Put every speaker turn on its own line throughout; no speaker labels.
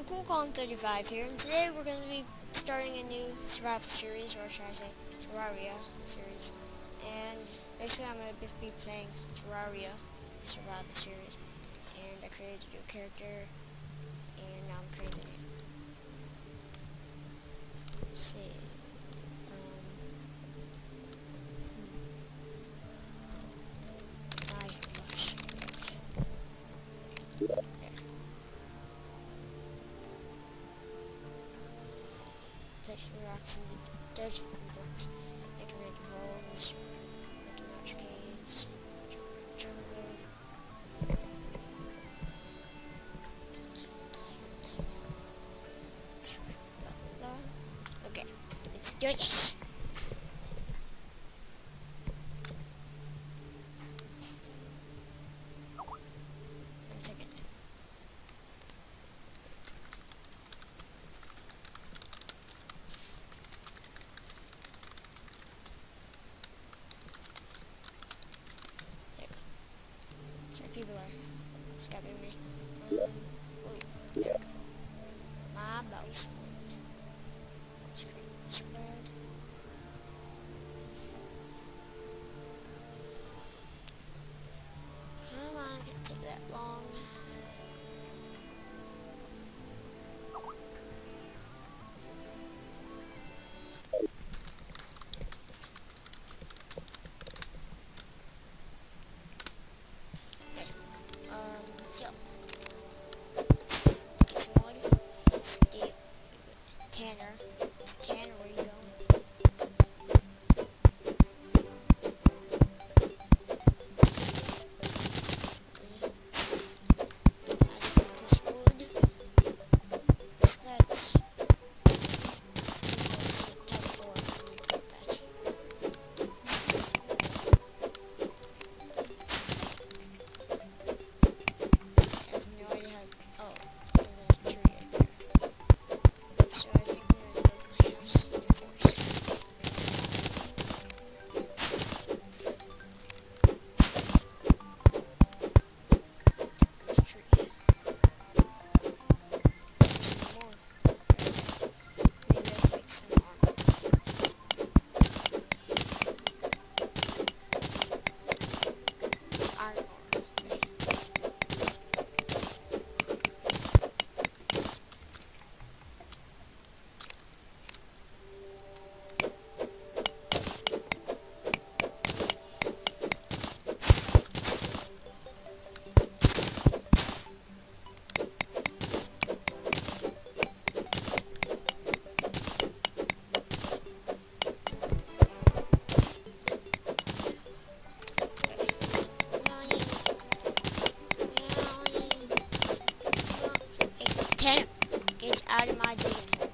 Coolcon35 here, and today we're going to be starting a new survival series, or should I say, Terraria series. And basically I'm going to be playing Terraria survival series, and I created a new character, and now I'm creating it. Let's see. My gosh. There. Placing rocks in the dirt and rocks, making random holes, making large caves, jungle. Blah, blah, blah. Okay, let's do this. One second. Sorry, people are scabbing me. Oh, there we go. My mouse. Let's create this red. Come on, it can't take that long. So, get some wood, steel, Tanner. It's Tanner, where are you going? I need this wood. What's that? That's type 4. I need to put that. I have no idea how. Oh, there's a tree right there. So I think I'm gonna build my house in the forest. There's a tree. There's some more. Maybe I'll make some armor. It's iron armor. Okay. Tanner, get out of my digging hole.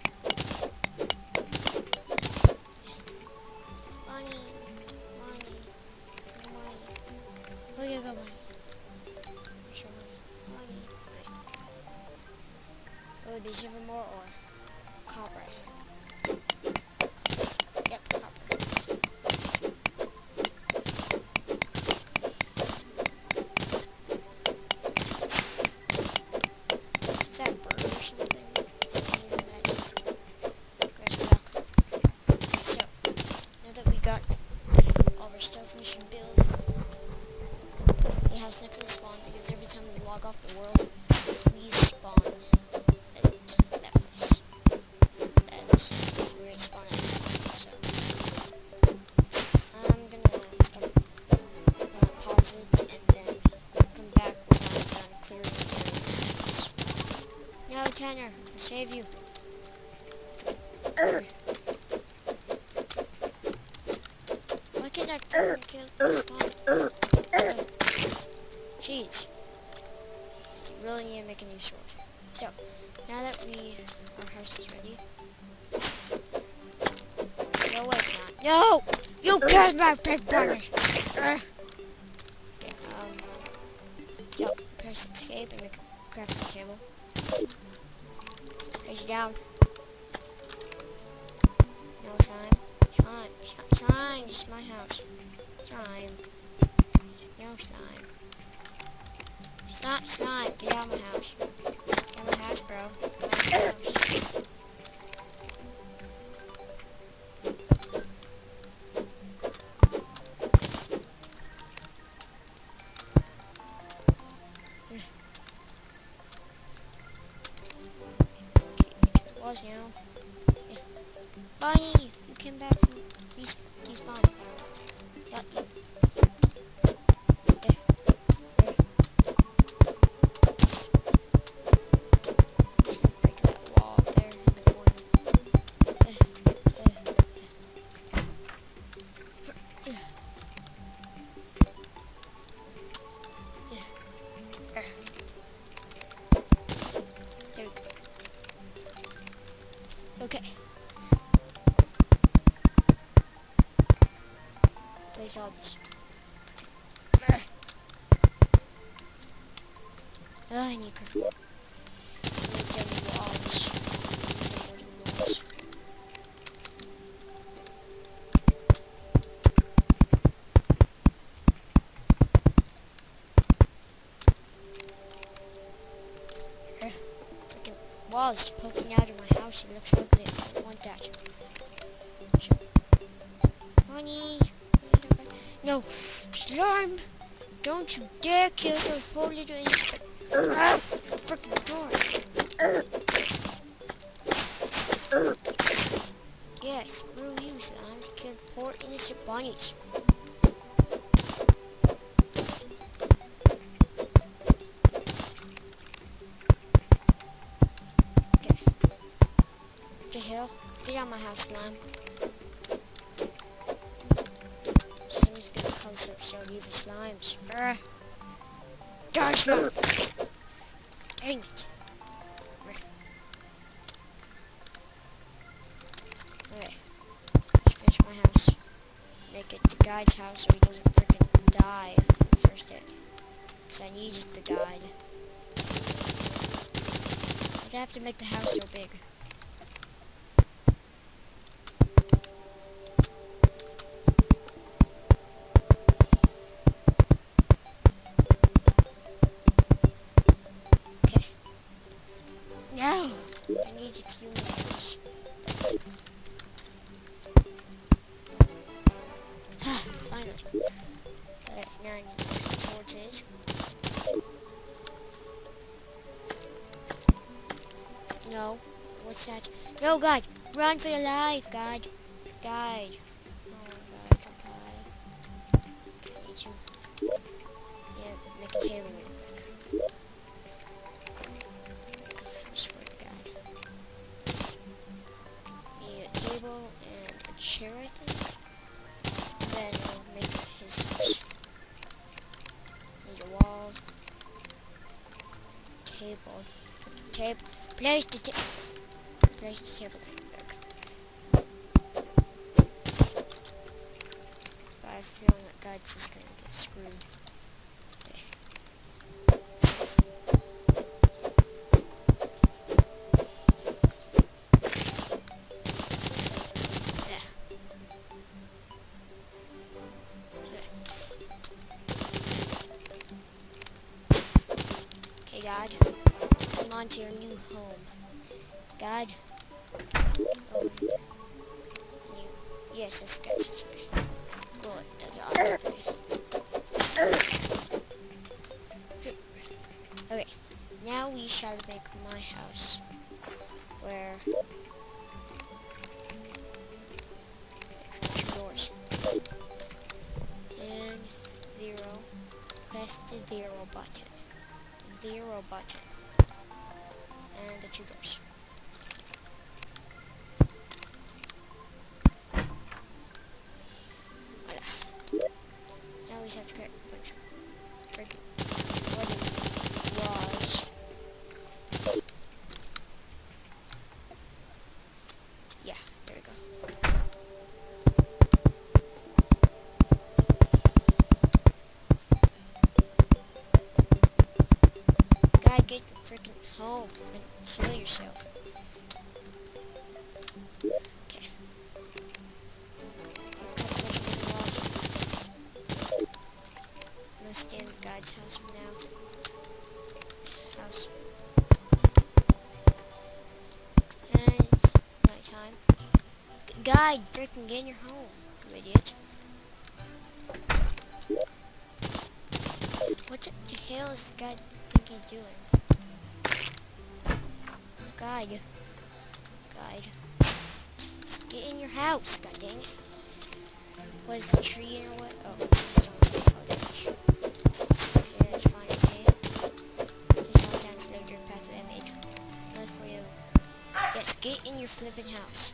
Money, money, money. Where you go, money? Show money. Oh, there's even more ore. Copper. Yep, copper. Is that a bird or something? Standing on that grass block. So, now that we got all our stuff, we should build a house next to the spawn, because every time we log off the world, we spawn at that place. That's where it spawned at this point. So, I'm gonna start, pause it, and then come back when I'm done clearing the house. No, Tanner, I'll save you. Why can't I kill this slime? Jeez. You really need to make a new sword. So, now that our house is ready. No, it's not. No! You killed my pig brother! Okay, yep, press escape and make a crafting table. Place it down. No slime. Slime, just my house. Slime. No slime. Slime, get out of my house. Get out of my house, bro. walls now. Yeah. Bunny, you came back from despawn. Got you. There. There. Should break that wall up there in the corner. There we go. Okay. Place all this. Oh, I need cover. Make them walls. Wooden walls. Freaking walls poking out of my house. It looks ugly. I don't want that. Honey. No, slime! Don't you dare kill those poor little insects. Freaking door. Yeah, screw you, slime. You killed poor innocent bunnies. Okay. What the hell? Get out of my house, slime. Someone's gonna call us up, so evil slimes. Die, slime! Dang it. Okay. Let's finish my house. Make it the guide's house so he doesn't freaking die the first day. Because I need the guide. I'd have to make the house so big. No! I need a few minutes. Finally. Now I need to make some torches. No. What's that? No, God! Run for your life, God! God. Oh, God, don't die. Okay, I need to... Yeah, make a table real quick. And a chair, I think. And then we'll make his house. Need a wall. Table. Place the table. Place the table. Okay. But I have a feeling that God's just gonna get screwed. Okay. God, come on to your new home. God. Oh, you. Yes, that's the guy's house. Okay. Good. That's awesome. Okay. Now we shall make my house. Where... Two doors. And 0. Press the 0 button. 0 button. And the 2 doors. Voila. Now we just have to create a bunch of freaking wooden walls. Yeah, there we go. Get your freaking home and kill yourself. Okay. I'm gonna stay in the guide's house for now. House. And it's nighttime. Guide, freaking get in your home, you idiot. What the hell is the guy think he's doing? God. guide. Just get in your house, god dang it. Was the tree in your way? Oh, stone. Oh, damage. Okay, that's fine with me. Just walk down slow dirt path to Ep1. Look for you. Yes, get in your flippin' house.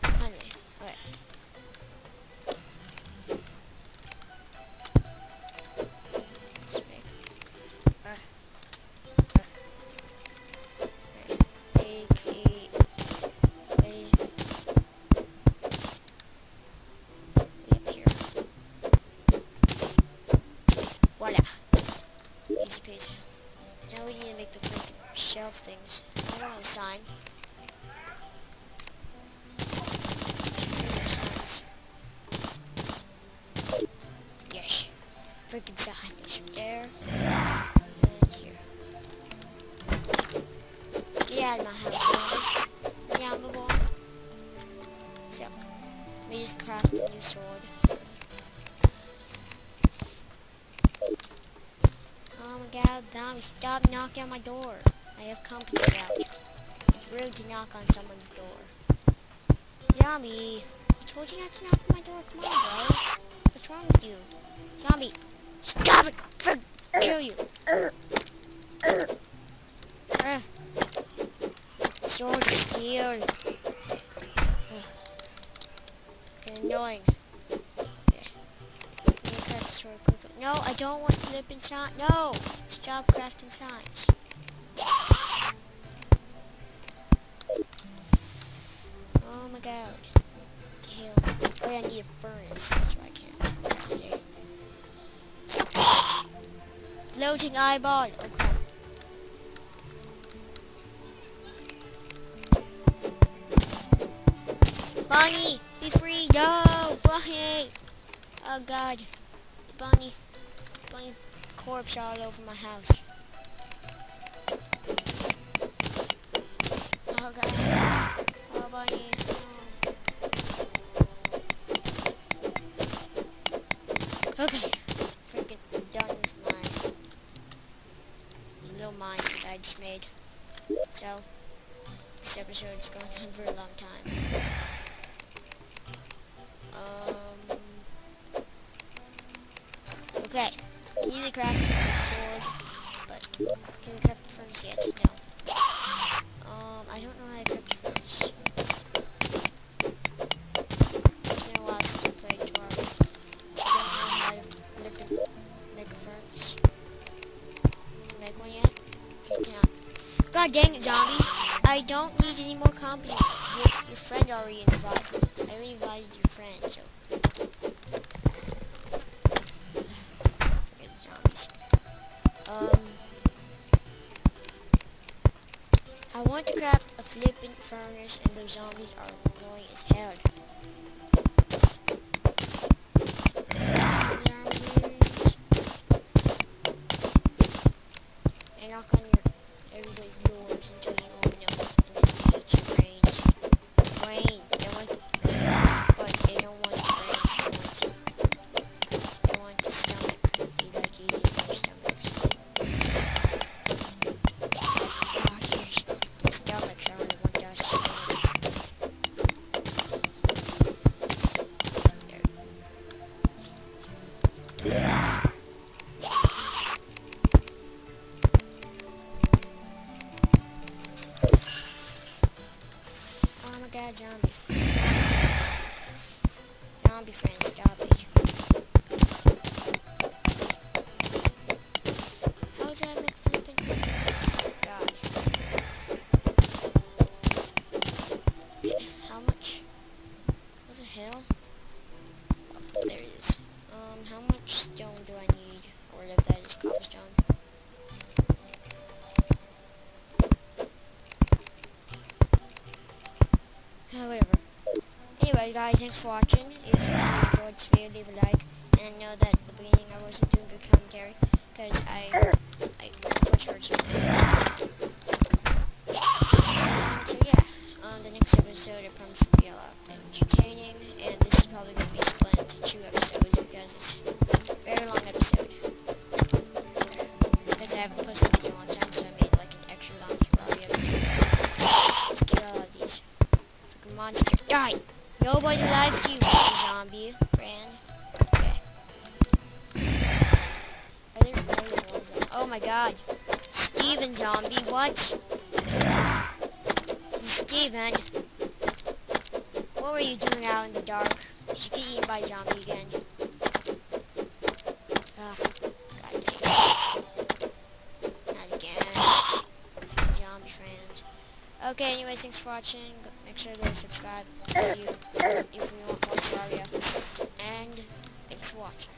Honey. Okay. Let's make. Make a way up here. Voila. Easy peasy. Now we need to make the freaking shelf things. I don't know the sign. Yes. Freaking sign. Yes, there. And here. Get out of my house, zombie. Yeah, move on. So, we just craft a new sword. Oh my god, zombie, stop knocking on my door. I have company out. It's rude to knock on someone's door. Zombie, I told you not to knock on my door. Come on, bro. What's wrong with you? Zombie, stop it! Kill you. Sword of steel. It's annoying. Okay. Let me craft the sword quickly. No, I don't want flipping signs. No! Stop crafting signs. Oh my god. Hell. Oh yeah, I need a furnace. That's why I can't. Floating eyeball. Oh crap. Bunny! Be free! No! Bunny! Oh god. The bunny corpse all over my house. Oh god. Oh bunny. Oh. Okay. Freaking done with my little mine that I just made. So, this episode's going on for a long time. Okay, we need to craft a sword, but can we craft the furnace yet? No. I don't know how to craft the furnace. It's been a while since I played Terraria. I don't know how to flip and make a furnace. Make one yet? Okay, cannot. God dang it, zombie! I don't need any more company. Your friend already invited. I already invited your friend, so. Forget zombies. I want to craft a flippin' furnace, and those zombies are annoying as hell. Zombies. They knock on everybody's doors until you open them, and then you eat your brains. Brain. They want, but they don't want brains. They want the stomach. They like eating their stomachs. Oh yes, the stomachs are the ones that are oh my god, zombie. Zombie friend, stop it. How did I make flippin'? God. Okay, how much? What the hell? Oh, there it is. How much stone do I need? Or whatever that is, cobblestone. Whatever. Anyway, guys, thanks for watching. If you enjoyed this video, leave a like. And I know that at the beginning I wasn't doing good commentary because I foot hurt something. So yeah, the next episode I promise will be a lot entertaining, and this is probably going to be split into 2 episodes because it's a very long episode. Because I haven't posted a video in a long time, so I made like an extra long Terraria video. Let's get all of these. Nobody likes you, zombie friend. Okay. Are there really ones that... Oh my god. Steven zombie, what? Steven. What were you doing out in the dark? Did you get eaten by a zombie again? Ugh. God dang it. Not again. Zombie friends. Okay, anyways, thanks for watching. Make sure to subscribe if you want more Terraria. And thanks for watching.